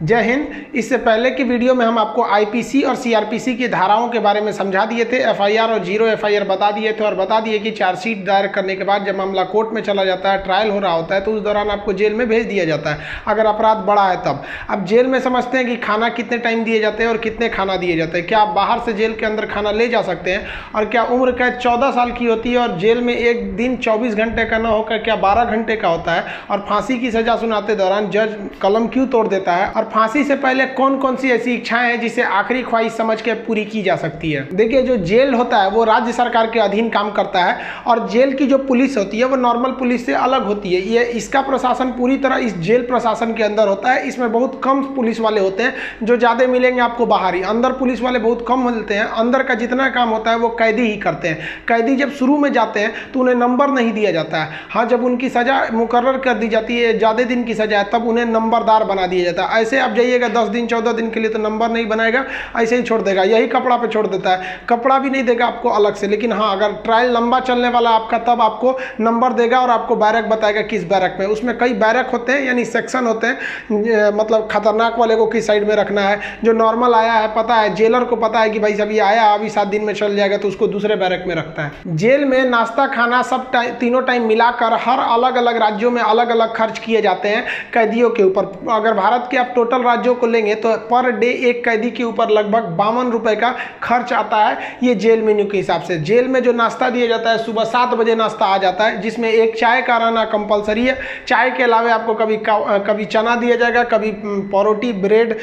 जय हिंद। इससे पहले की वीडियो में हम आपको आईपीसी और सीआरपीसी की धाराओं के बारे में समझा दिए थे, एफआईआर और जीरो एफआईआर बता दिए थे और बता दिए कि चार्जशीट दायर करने के बाद जब मामला कोर्ट में चला जाता है, ट्रायल हो रहा होता है, तो उस दौरान आपको जेल में भेज दिया जाता है अगर अपराध बड़ा है तब। अब जेल में समझते हैं कि खाना कितने टाइम दिए जाते हैं और कितने खाना दिए जाते हैं। क्या आप बाहर से जेल के अंदर खाना ले जा सकते हैं? और क्या उम्र कैद 14 साल की होती है और जेल में एक दिन 24 घंटे का न होकर क्या 12 घंटे का होता है? और फांसी की सजा सुनाते दौरान जज कलम क्यों तोड़ देता है? और फांसी से पहले कौन कौन सी ऐसी इच्छाएं हैं जिसे आखिरी ख्वाहिश समझ के पूरी की जा सकती है? देखिए, जो जेल होता है वो राज्य सरकार के अधीन काम करता है और जेल की जो पुलिस होती है वो नॉर्मल पुलिस से अलग होती है। ये इसका प्रशासन पूरी तरह इस जेल प्रशासन के अंदर होता है। इसमें बहुत कम पुलिस वाले होते हैं, जो ज़्यादा मिलेंगे आपको बाहर ही। अंदर पुलिस वाले बहुत कम मिलते हैं। अंदर का जितना काम होता है वो कैदी ही करते हैं। कैदी जब शुरू में जाते हैं तो उन्हें नंबर नहीं दिया जाता है। हाँ, जब उनकी सजा मुकर्रर कर दी जाती है, ज़्यादा दिन की सजा है, तब उन्हें नंबरदार बना दिया जाता है। ऐसे आप जाइएगा 10 दिन 14 दिन के लिए तो नंबर नहीं बनाएगा, ऐसे ही छोड़ देगा। यही कपड़ा पे छोड़ देता है, कपड़ा भी नहीं देगा आपको अलग से। लेकिन हाँ, अगर ट्रायल लंबा चलने वाला आपका तब आपको नंबर देगा और आपको बैरक बताएगा किस बैरक में। उसमें कई बैरक होते हैं, यानी सेक्शन होते हैं। मतलब खतरनाक वाले को किस साइड में रखना है, जो नॉर्मल आया है पता है, जेलर को पता है कि भाई सभी आया अभी 7 दिन में चल जाएगा, तो उसको दूसरे बैरक में रखता है। जेल में नाश्ता खाना सब तीनों टाइम मिलाकर हर अलग अलग राज्यों में अलग अलग खर्च किए जाते हैं कैदियों के ऊपर। अगर भारत के आप टोटल राज्यों को लेंगे तो पर डे एक कैदी के ऊपर लगभग 52 रुपए का खर्च आता है, ये जेल मेन्यू के हिसाब से। जेल में जो नाश्ता दिया जाता है, सुबह 7 बजे नाश्ता आ जाता है, जिसमें एक चाय का रहना कंपलसरी है। चाय के अलावा आपको कभी चना दिया जाएगा, कभी परोटी, ब्रेड,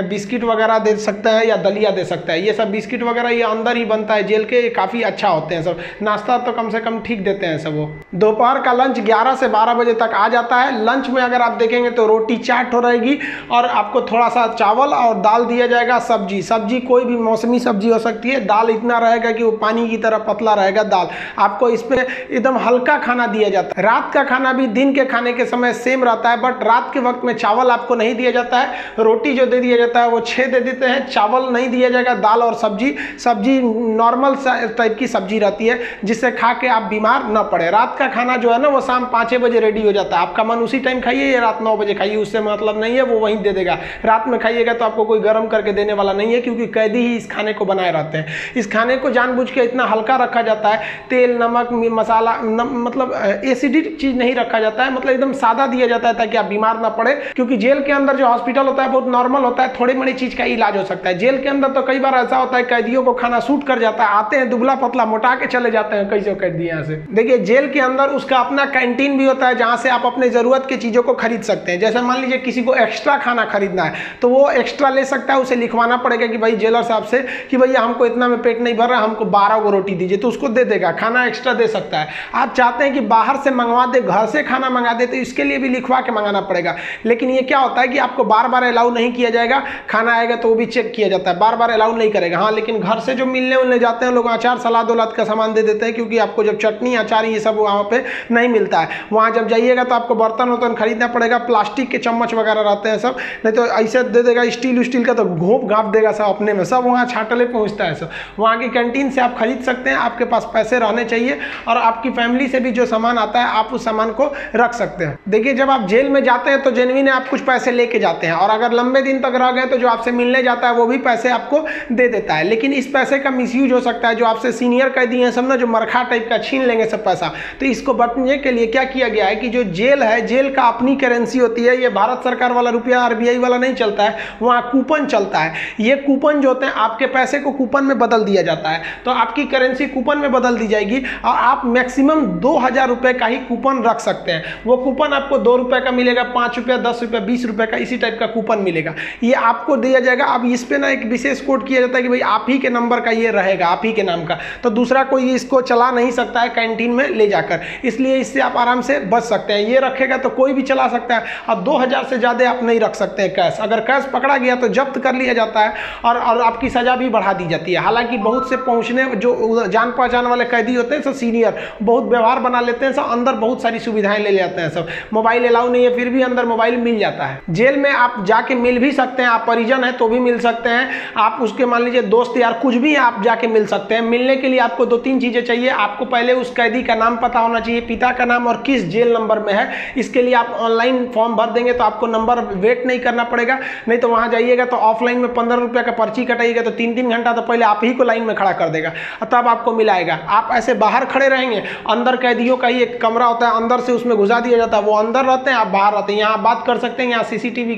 बिस्किट वगैरह दे सकता है या दलिया दे सकता है। ये सब बिस्किट वगैरह ये अंदर ही बनता है जेल के, काफ़ी अच्छा होते हैं सब। नाश्ता तो कम से कम ठीक देते हैं सब। वो दोपहर का लंच 11 से 12 बजे तक आ जाता है। लंच में अगर आप देखेंगे तो रोटी चाट हो रहेगी और आपको थोड़ा सा चावल और दाल दिया जाएगा। सब्जी कोई भी मौसमी सब्जी हो सकती है। दाल इतना रहेगा कि वो पानी की तरह पतला रहेगा दाल। आपको इसमें एकदम हल्का खाना दिया जाता है। रात का खाना भी दिन के खाने के समय सेम रहता है, बट रात के वक्त में चावल आपको नहीं दिया जाता है। रोटी जो दे दिया जाता है वो 6 दे देते हैं, चावल नहीं दिया जाएगा। दाल और सब्जी नॉर्मल टाइप की सब्जी रहती है, जिससे खा के आप बीमार न पड़े। रात का खाना जो है ना वो शाम 5 बजे रेडी हो जाता है। आपका मन उसी टाइम खाइए या रात 9 बजे खाइए, उससे मतलब नहीं है, वो वहीं दे देगा। रात में खाइएगा तो आपको कोई गर्म करके देने वाला नहीं है, क्योंकि कैदी ही इस खाने को बनाए रहते हैं। इस खाने को जानबूझ के इतना हल्का रखा जाता है, तेल नमक मसाला मतलब एसिडिक चीज नहीं रखा जाता है, मतलब एकदम सादा दिया जाता है ताकि आप बीमार ना पड़े। क्योंकि जेल के अंदर जो हॉस्पिटल होता है बहुत नॉर्मल होता है, थोड़ी बड़ी चीज का इलाज हो सकता है। जेल के अंदर तो कई बार ऐसा होता है कैदियों को खाना सूट कर जाता है, आते हैं दुबला पतला मोटा के चले जाते हैं कई कैदी यहाँ से। देखिए, जेल के अंदर उसका अपना कैंटीन भी होता है, जहाँ से आप अपने जरूरत की चीजों को खरीद सकते हैं। जैसे मान लीजिए किसी को एक्स्ट्रा खाना खरीदना है तो वो एक्स्ट्रा ले सकता है, उसे लिखवाना पड़ेगा कि भाई जेलर साहब से कि भैया हमको इतना में पेट नहीं भर रहा, हमको 12 को रोटी दीजिए, तो उसको दे देगा, खाना एक्स्ट्रा दे सकता है। आप चाहते हैं कि बाहर से मंगवा दे, घर से खाना मंगा दे, तो इसके लिए भी लिखवा के मंगाना पड़ेगा। लेकिन ये क्या होता है कि आपको बार बार अलाउ नहीं किया जाएगा। खाना आएगा तो वो भी चेक किया जाता है, बार बार अलाउ नहीं करेगा। हाँ, लेकिन घर से जो मिलने उलने जाते हैं लोग, अचार सलाद उलाद का सामान दे देते हैं, क्योंकि आपको जब चटनी अचार ये सब वहाँ पे नहीं मिलता है। वहाँ जब जाइएगा तो आपको बर्तन वर्तन खरीदना पड़ेगा, प्लास्टिक के चम्मच वगैरह रहते हैं सब, नहीं तो ऐसे दे देगा स्टील का तो घोंप घाप देगा सब अपने में, सब वहाँ छाटले पहुँचता है सब। वहाँ की कैंटीन से आप खरीद सकते हैं, आपके पास पैसे रहने चाहिए और आपकी फैमिली से भी जो सामान आता है आप उस सामान को रख सकते हैं। देखिए, जब आप जेल में जाते हैं तो जेन्युइन आप कुछ पैसे लेके जाते हैं, और अगर लंबे दिन तक रह गए तो जो आपसे मिलने जाता है वो भी पैसे आपको दे देता है। लेकिन इस पैसे का मिसयूज हो सकता है। जो आपसे सीनियर कैदी हैं सब ना, जो मरखा टाइप का छीन लेंगे सब पैसा। तो इसको बचने के लिए क्या किया गया है कि जो जेल है, जेल का अपनी करेंसी होती है। ये भारत सरकार वाला रुपया आरबीआई वाला नहीं चलता है, वहाँ कूपन चलता है। ये कूपन जो होते हैं, आपके पैसे को कूपन में बदल दिया जाता है, तो आपकी करेंसी कूपन में बदल दी जाएगी और आप मैक्सिमम 2000 रुपए का ही कूपन रख सकते हैं। वो कूपन आपको 2 रुपए का मिलेगा, 5 रुपये, 10 रुपये, 20 रुपये का इसी टाइप का कूपन मिलेगा। ये आपको दिया जाएगा। अब इस पे ना एक विशेष कोड किया जाता है कि भाई आप ही के नंबर का ये रहेगा, आप ही के नाम का, तो दूसरा कोई इसको चला नहीं सकता है कैंटीन में ले जाकर। इसलिए इससे आप आराम से बच सकते हैं। ये रखेगा तो कोई भी चला सकता है। अब 2000 से ज़्यादा आप नहीं रख सकते हैं कैश। अगर कैश पकड़ा गया तो जब्त कर लिया जाता है और आपकी सज़ा भी बढ़ा दी जाती है। हालांकि बहुत से पहुंचने जो जान पहचान वाले कैदी होते हैं सब सीनियर, बहुत व्यवहार बना लेते हैं सब, अंदर बहुत सारी सुविधाएं ले जाते हैं सब। मोबाइल अलाउ नहीं है, फिर भी अंदर मोबाइल मिल जाता है। जेल में आप जाके मिल भी सकते हैं, आप परिजन हैं तो भी मिल सकते हैं, आप उसके मान लीजिए दोस्त यार कुछ भी आप जाके मिल सकते हैं। मिलने के लिए आपको 2-3 चीज़ें चाहिए। आपको पहले उस कैदी का नाम पता होना चाहिए, पिता का नाम और किस जेल नंबर में है। इसके लिए आप ऑनलाइन फॉर्म भर देंगे तो आपको नंबर वेट नहीं करना करना पड़ेगा, नहीं तो वहाँ जाइएगा तो ऑफलाइन में 15 रुपये का पर्ची कटाइएगा तो 3-3 घंटा तो पहले आप ही को लाइन में खड़ा कर देगा और तब आपको मिलाएगा। आप ऐसे बाहर खड़े रहेंगे, अंदर कैदियों का ही एक कमरा होता है, अंदर से उसमें घुसा दिया जाता है, वो अंदर रहते हैं, आप बाहर रहते हैं। यहाँ बात कर सकते हैं, यहाँ CCTV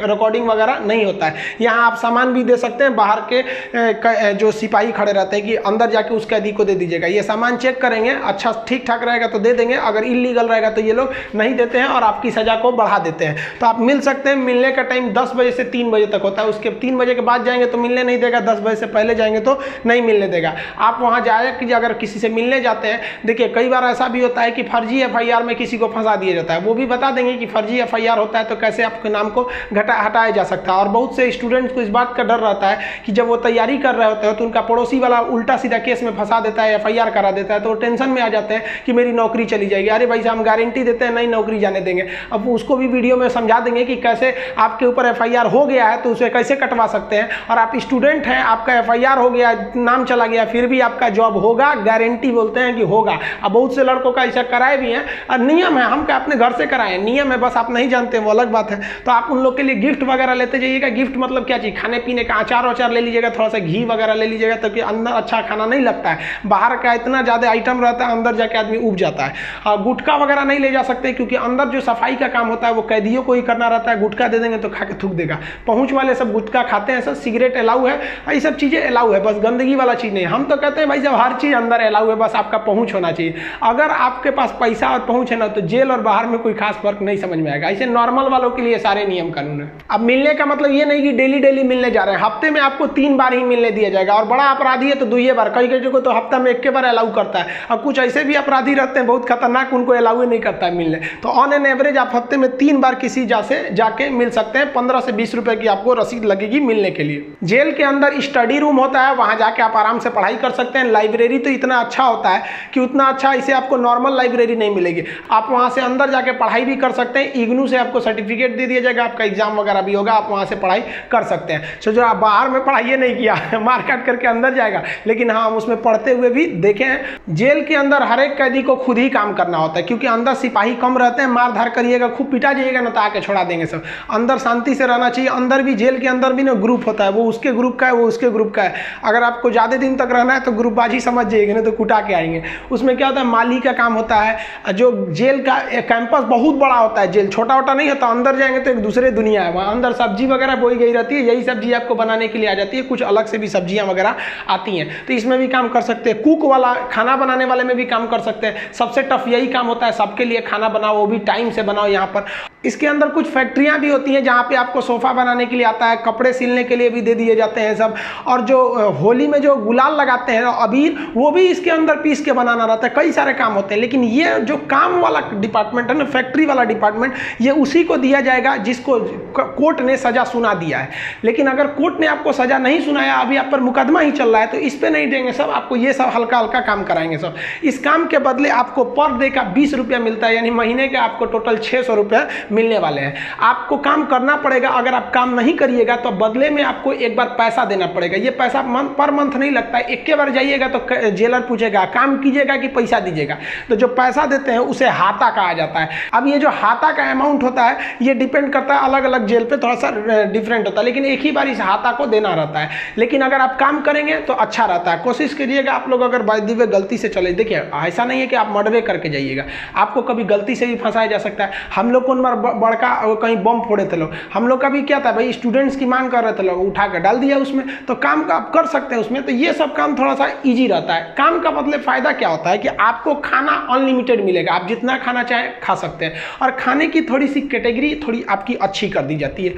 रिकॉर्डिंग वगैरह नहीं होता है। यहाँ आप सामान भी दे सकते हैं, बाहर के जो सिपाही खड़े रहते हैं कि अंदर जाके उस कैदी को दे दीजिएगा, ये सामान चेक करेंगे, अच्छा ठीक ठाक रहेगा तो दे देंगे, अगर इलीगल रहेगा तो ये लोग नहीं देते हैं और आपकी सजा को बढ़ा देते हैं। तो आप मिल सकते हैं। मिलने का टाइम 10 बजे से 3 बजे तक होता है, उसके 3 बजे के बाद जाएंगे तो मिलने नहीं देगा, 10 बजे से पहले जाएंगे तो नहीं मिलने देगा। आप वहाँ जाए कि अगर किसी से मिलने जाते हैं, देखिए कई बार ऐसा भी होता है कि फर्जी FIR में किसी को फंसा दिया जाता है, वो भी बता देंगे कि फर्जी FIR होता है तो कैसे आपके नाम को हटाया जा सकता है। और बहुत से स्टूडेंट्स को इस बात का डर रहता है कि जब वो तैयारी कर रहे होते हैं तो उनका पड़ोसी वाला उल्टा सीधा केस में फंसा देता है, FIR करा देता है, तो वो टेंशन में आ जाते हैं कि मेरी नौकरी चली जाएगी। अरे भाई हम गारंटी देते हैं नहीं नौकरी जाने देंगे। अब उसको भी वीडियो में समझा देंगे कि कैसे आपके ऊपर FIR हो गया है तो उसे कैसे कटवा सकते हैं, और आप स्टूडेंट हैं, आपका FIR हो गया, नाम चला गया, फिर भी आपका जॉब होगा, गारंटी बोलते हैं कि होगा। अब बहुत से लड़कों का ऐसा कराए भी हैं, और नियम है, हम क्या अपने घर से कराएं, नियम है, बस आप नहीं जानते वो अलग बात है। तो आप उन लोग के लिए गिफ्ट वगैरह लेते जाइएगा। गिफ्ट मतलब क्या चीज़, खाने पीने का अचार वचार ले लीजिएगा, थोड़ा सा घी वगैरह ले लीजिएगा, ताकि अंदर अच्छा खाना नहीं लगता है, बाहर का इतना ज़्यादा आइटम रहता है, अंदर जाके आदमी उब जाता है। गुटखा वगैरह नहीं ले जा सकते क्योंकि अंदर जो सफाई का काम होता है वो कैदियों को ही करना रहता है। गुटखा दे देंगे तो खा के थूक देगा। पहुँच वाले सब गुटखा खाते हैं, सब सिगरेट अलाउ है, ये सब चीज़ें अलाउ है, बस गंदगी वाला चीज़ नहीं। हम तो कहते हैं भाई जब हर चीज़ अंदर अलाउ है, बस आपका पहुँच होना चाहिए। अगर आपके पास पैसा और पहुँच है ना तो जेल और बाहर में कोई खास फर्क नहीं समझ में आएगा। ऐसे नॉर्मल वालों के लिए सारे नियम कानून है। अब मिलने का मतलब ये नहीं कि डेली डेली मिलने जा रहे हैं, हफ्ते में आपको 3 बार ही मिलने दिया जाएगा, और बड़ा अपराधी है तो 2 बार, कई को तो हफ्ता में 1 बार अलाउ करता है। अब कुछ ऐसे भी अपराधी रहते हैं बहुत खतरनाक, उनको अलाउ ही नहीं करता है मिलने। तो ऑन एन एवरेज आप हफ्ते में 3 बार किसी जाके मिल सकते हैं। 15 से 20 रुपए की आपको रसीद लगेगी मिलने के लिए। जेल के अंदर स्टडी रूम होता है, वहां जाके आप आराम से पढ़ाई कर सकते हैं। लाइब्रेरी तो इतना अच्छा होता है कि उतना अच्छा इसे आपको नॉर्मल लाइब्रेरी नहीं मिलेगी। आप वहां से अंदर जाके पढ़ाई भी कर सकते हैं। इग्नू से आपको सर्टिफिकेट दे दिया जाएगा, आपका एग्जाम वगैरह भी होगा, आप वहां से पढ़ाई कर सकते हैं। सो जो आप बाहर में पढ़ाई नहीं किया मार काट करके अंदर जाएगा, लेकिन हाँ हम उसमें पढ़ते हुए भी देखे हैं। जेल के अंदर हर एक कैदी को खुद ही काम करना होता है, क्योंकि अंदर सिपाही कम रहते हैं। मार धार करिएगा, खूब पिटा जाइएगा ना तो आके छोड़ा देंगे सब। अंदर शांति से रहना चाहिए। अंदर भी जेल के अंदर भी ना ग्रुप होता है, वो उसके ग्रुप का है, वो उसके ग्रुप का है। अगर आपको ज़्यादा दिन तक रहना है तो ग्रुपबाजी समझ जाइएगा, नहीं तो कुटा के आएंगे। उसमें क्या होता है, माली का काम होता है। जो जेल का कैंपस बहुत बड़ा होता है, जेल छोटा वोटा नहीं होता। अंदर जाएंगे तो एक दूसरे दुनिया है, वहाँ अंदर सब्जी वगैरह बोई गई रहती है, यही सब्जी आपको बनाने के लिए आ जाती है। कुछ अलग से भी सब्जियां वगैरह आती हैं, तो इसमें भी काम कर सकते हैं। कुक वाला, खाना बनाने वाले में भी काम कर सकते हैं। सबसे टफ यही काम होता है, सबके लिए खाना बनाओ, वो भी टाइम से बनाओ। यहाँ पर इसके अंदर कुछ फैक्ट्रियां भी होती हैं जहाँ पे आपको सोफा बनाने के लिए आता है, कपड़े सिलने के लिए भी दे दिए जाते हैं सब। और जो होली में जो गुलाल लगाते हैं अबीर, वो भी इसके अंदर पीस के बनाना रहता है। कई सारे काम होते हैं, लेकिन ये जो काम वाला डिपार्टमेंट है ना, फैक्ट्री वाला डिपार्टमेंट, ये उसी को दिया जाएगा जिसको कोर्ट ने सजा सुना दिया है। लेकिन अगर कोर्ट ने आपको सजा नहीं सुनाया, अभी आप पर मुकदमा ही चल रहा है, तो इस पे नहीं देंगे सब, आपको ये सब हल्का हल्का काम कराएंगे सब। इस काम के बदले आपको पर डे का 20 रुपया मिलता है, यानी महीने के आपको टोटल 600 रुपया मिलने वाले हैं। आपको काम करना पड़ेगा। अगर आप काम नहीं करिएगा तो बदले में आपको एक बार पैसा देना पड़ेगा। ये पैसा पर मंथ नहीं लगता है, एक बार जाइएगा तो जेलर पूछेगा काम कीजिएगा कि पैसा दीजिएगा। तो जो पैसा देते हैं उसे हाता कहा जाता है। अब ये जो हाता का अमाउंट होता है ये डिपेंड करता है, अलग अलग जेल पे थोड़ा सा डिफरेंट होता है, लेकिन एक ही बार इस हाता को देना रहता है। लेकिन अगर आप काम करेंगे तो अच्छा रहता है। कोशिश करिएगा आप लोग, अगर बाय द वे गलती से चले, देखिए ऐसा नहीं है कि आप मर्डर करके जाइएगा, आपको कभी गलती से भी फंसाया जा सकता है। हम लोग को बड़का कहीं बम फोड़े थे लोग, हम लोग का भी क्या था भाई, स्टूडेंट्स की मांग कर रहे थे लोग, उठा कर डाल दिया उसमें, तो काम का आप कर सकते हैं उसमें। तो ये सब काम थोड़ा सा इजी रहता है। काम का मतलब फायदा क्या होता है कि आपको खाना अनलिमिटेड मिलेगा, आप जितना खाना चाहें खा सकते हैं, और खाने की थोड़ी सी कैटेगरी थोड़ी आपकी अच्छी कर दी जाती है।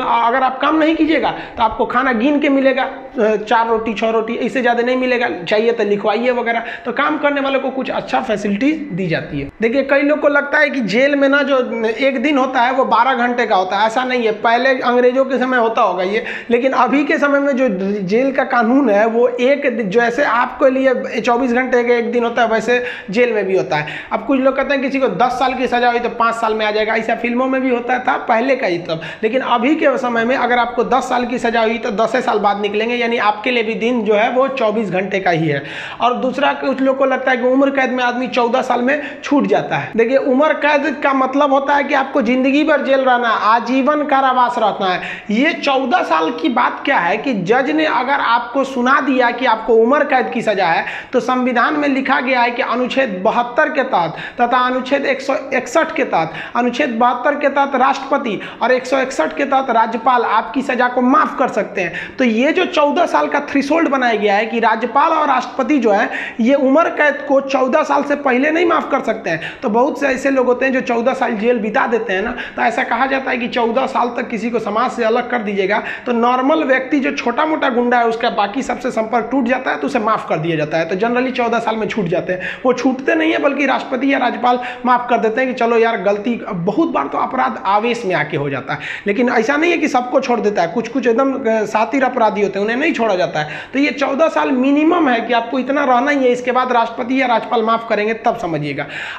अगर आप काम नहीं कीजिएगा तो आपको खाना गिन के मिलेगा, 4 रोटी 6 रोटी, इससे ज़्यादा नहीं मिलेगा, चाहिए तो लिखवाइए वगैरह। तो काम करने वालों को कुछ अच्छा फैसिलिटी दी जाती है। देखिए कई लोग को लगता है कि जेल में ना जो एक दिन होता है वो 12 घंटे का होता है, ऐसा नहीं है। पहले अंग्रेजों के समय होता होगा ये, लेकिन अभी के समय में जो जेल का कानून है वो जैसे आपके लिए 24 घंटे का एक दिन होता है, वैसे जेल में भी होता है। अब कुछ लोग कहते हैं किसी को 10 साल की सजा हुई तो 5 साल में आ जाएगा, ऐसा फिल्मों में भी होता था पहले का ही तब। लेकिन अभी के समय में अगर आपको 10 साल की सजा हुई तो 10 साल बाद निकलेंगे, यानी आपके लिए भी दिन जो है वो 24 घंटे का ही है। और दूसरा कुछ लोग को लगता है कि उम्र कैद में आदमी 14 साल में छूट जाता है। देखिए उम्र कैद का मतलब होता है कि आपको जिंदगी भर जेल रहना है, आजीवन कारावास रहना है। ये 14 साल की बात क्या है कि जज ने अगर आपको सुना दिया कि आपको उम्र कैद की सजा है, तो संविधान में लिखा गया है कि अनुच्छेद 72 के तहत तथा अनुच्छेद 161 के तहत, अनुच्छेद 72 के तहत राष्ट्रपति और 161 के तहत राज्यपाल आपकी सजा को माफ कर सकते हैं। तो ये जो 14 साल का थ्रेशोल्ड बनाया गया है कि राज्यपाल और राष्ट्रपति जो है ये उम्र कैद को 14 साल से पहले नहीं माफ कर सकते हैं। तो बहुत से ऐसे लोग होते हैं जो 14 साल जेल बिता देते हैं ना, तो ऐसा कहा जाता है कि 14 साल तक किसी को समाज से अलग कर दीजिएगा तो नॉर्मल व्यक्ति जो छोटा मोटा गुंडा है उसका बाकी सबसे संपर्क टूट जाता है तो उसे माफ कर दिया जाता है। तो जनरली 14 साल में छूट जाते हैं। वो छूटते नहीं है बल्कि राष्ट्रपति या राज्यपाल माफ कर देते हैं कि चलो यार गलती, बहुत बार तो अपराध आवेश में आके हो जाता है, लेकिन ऐसा नहीं है कि सबको छोड़ देता है। कुछ कुछ एकदम शातिर अपराधी होते हैं, उन्हें नहीं छोड़ा जाता है। तो ये 14 साल मिनिमम है कि आपको इतना रहना ही है, इसके बाद राष्ट्रपति या राज्यपाल माफ करेंगे तब समझिए।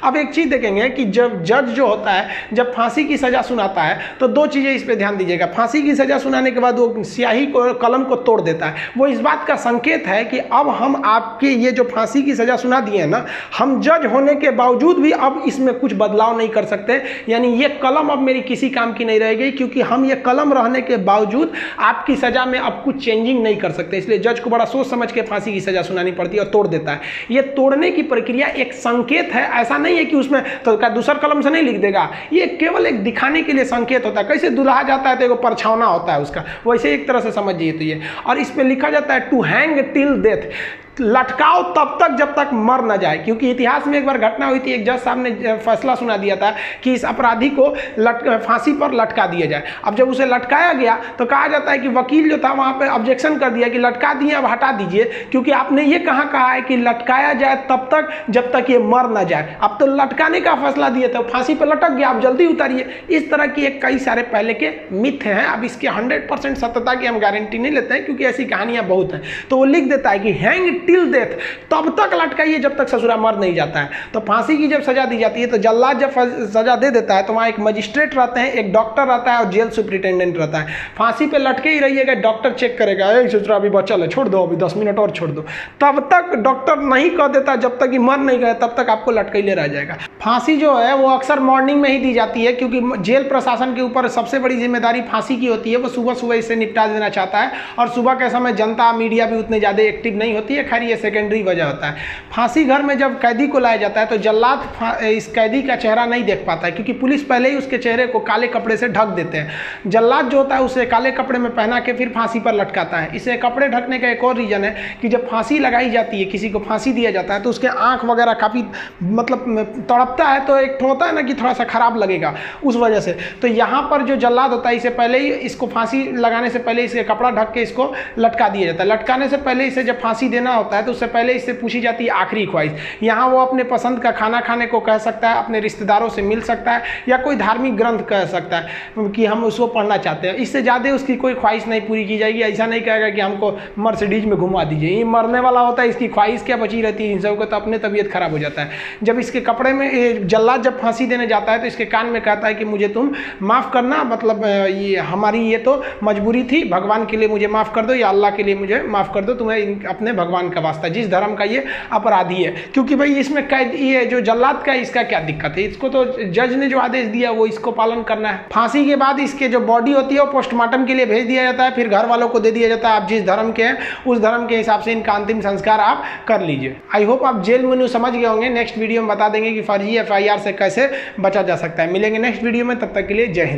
अब एक चीज देखेंगे कि जब जज जो होता है जब फांसी की सजा सुनाता है तो दो चीजें इस पे ध्यान दीजिएगा। फांसी की सजा सुनाने के बाद वो स्याही को, कलम को तोड़ देता है। वो इस बात का संकेत है कि अब हम आपके ये जो फांसी की सजा सुना दिए हैं ना, हम जज होने के बावजूद भी अब इसमें कुछ बदलाव नहीं कर सकते। यानी ये कलम अब मेरी किसी काम की नहीं रहेगी, क्योंकि हम ये कलम रहने के बावजूद आपकी सजा में अब कुछ चेंजिंग नहीं कर सकते। इसलिए जज को बड़ा सोच समझ के फांसी की सजा सुनानी पड़ती है और तोड़ देता है। ये तोड़ने की प्रक्रिया एक संकेत है, ऐसा नहीं है कि उसमें तो दूसरा कलम से नहीं लिख देगा। ये केवल एक दिखाने के लिए संकेत होता है। कैसे दुल्हा जाता है तो एक परछावना होता है उसका, वैसे एक तरह से समझिए। तो ये और इस पे लिखा जाता है टू हैंग टिल डेथ, लटकाओ तब तक जब तक मर न जाए। क्योंकि इतिहास में एक बार घटना हुई थी, एक जज साहब ने फैसला सुना दिया था कि इस अपराधी को फांसी पर लटका दिया जाए। अब जब उसे लटकाया गया तो कहा जाता है कि वकील जो था वहां पे ऑब्जेक्शन कर दिया कि लटका दिए, अब हटा दीजिए, क्योंकि आपने ये कहा है कि लटकाया जाए तब तक जब तक ये मर न जाए। अब तो लटकाने का फैसला दिए थे, फांसी पर लटक गया, आप जल्दी उतारिए। इस तरह की एक कई सारे पहले के मिथ हैं। अब इसके 100% सत्यता की हम गारंटी नहीं लेते हैं, क्योंकि ऐसी कहानियां बहुत हैं। तो वो लिख देता है कि हैंग टिल डेथ, तब तक लटकाइए जब तक ससुरा मर नहीं जाता है। तो फांसी की जब सजा दी जाती है तो जल्लाद जब सजा दे देता है तो वहां एक मजिस्ट्रेट रहते हैं, एक डॉक्टर रहता है और जेल सुप्रिटेंडेंट रहता है। फांसी पे लटके ही रहिएगा, डॉक्टर चेक करेगा, ससुरा अभी बचल है, छोड़ दो, अभी 10 मिनट और छोड़ दो। तब तक डॉक्टर नहीं कह देता, जब तक कि मर नहीं गए तब तक आपको लटकैले रह जाएगा। फांसी जो है वो अक्सर मॉर्निंग में ही दी जाती है, क्योंकि जेल प्रशासन के ऊपर सबसे बड़ी जिम्मेदारी फांसी की होती है। वो सुबह सुबह इसे निपटा देना चाहता है, और सुबह के समय जनता मीडिया भी उतने ज़्यादा एक्टिव नहीं होती है। खैर ये सेकेंडरी वजह होता है। फांसी घर में जब कैदी को लाया जाता है तो जल्लाद इस कैदी का चेहरा नहीं देख पाता है, क्योंकि पुलिस पहले ही उसके चेहरे को काले कपड़े से ढक देते हैं। जल्लाद जो होता है उसे काले कपड़े में पहना के फिर फांसी पर लटकाता है। इसे कपड़े ढकने का एक और रीजन है कि जब फांसी लगाई जाती है, किसी को फांसी दिया जाता है, तो उसके आंख वगैरह काफ़ी मतलब तड़पता है, तो एक होता है ना कि थोड़ा सा खराब लगेगा उस वजह से। तो यहाँ पर जो जल्लाद होता है इसे पहले ही, इसको फांसी लगाने से पहले इसे कपड़ा ढक के इसको लटका दिया जाता है। लटकाने से पहले इसे जब फांसी देना होता है तो उससे पहले इससे पूछी जाती है आखिरी ख्वाहिश। यहाँ वो अपने पसंद का खाना खाने को कह सकता है, अपने रिश्तेदारों से मिल सकता है, या कोई धार्मिक ग्रंथ कह सकता है कि हम उसको पढ़ना चाहते हैं। इससे ज़्यादा उसकी कोई ख्वाहिश नहीं पूरी की जाएगी। ऐसा नहीं कहेगा कि हमको मर्सिडीज में घुमा दीजिए, ये मरने वाला होता है, इसकी ख्वाहिश क्या बची रहती है। इन सबको तो अपने तबीयत खराब हो जाता है। जब इसके कपड़े में जल्लाद जब फांसी देने जाता है तो इसके कान में कहता है कि मुझे तुम माफ़ करना, मतलब ये हमारी ये तो मजबूरी थी, भगवान के लिए मुझे माफ़ कर दो, या अल्लाह के लिए मुझे माफ़ कर दो, तुम्हें अपने भगवान का वास्ता, जिस धर्म का ये अपराधी है। क्योंकि भाई इसमें कैद ये जो जल्लाद का, इसका क्या दिक्कत है, इसको तो जज ने जो आदेश दिया वो इसको पालन करना है। फांसी के बाद इसके जो बॉडी होती है वो पोस्टमार्टम के लिए भेज दिया जाता है, फिर घर वालों को दे दिया जाता है। आप जिस धर्म के हैं उस धर्म के हिसाब से इनका अंतिम संस्कार आप कर लीजिए। आई होप आप जेल मेन्यू समझ गए होंगे। नेक्स्ट वीडियो में बता देंगे कि फर्जी FIR से कैसे बचा जा सकता है। मिलेंगे नेक्स्ट वीडियो में, तब तक के लिए जय हिंद।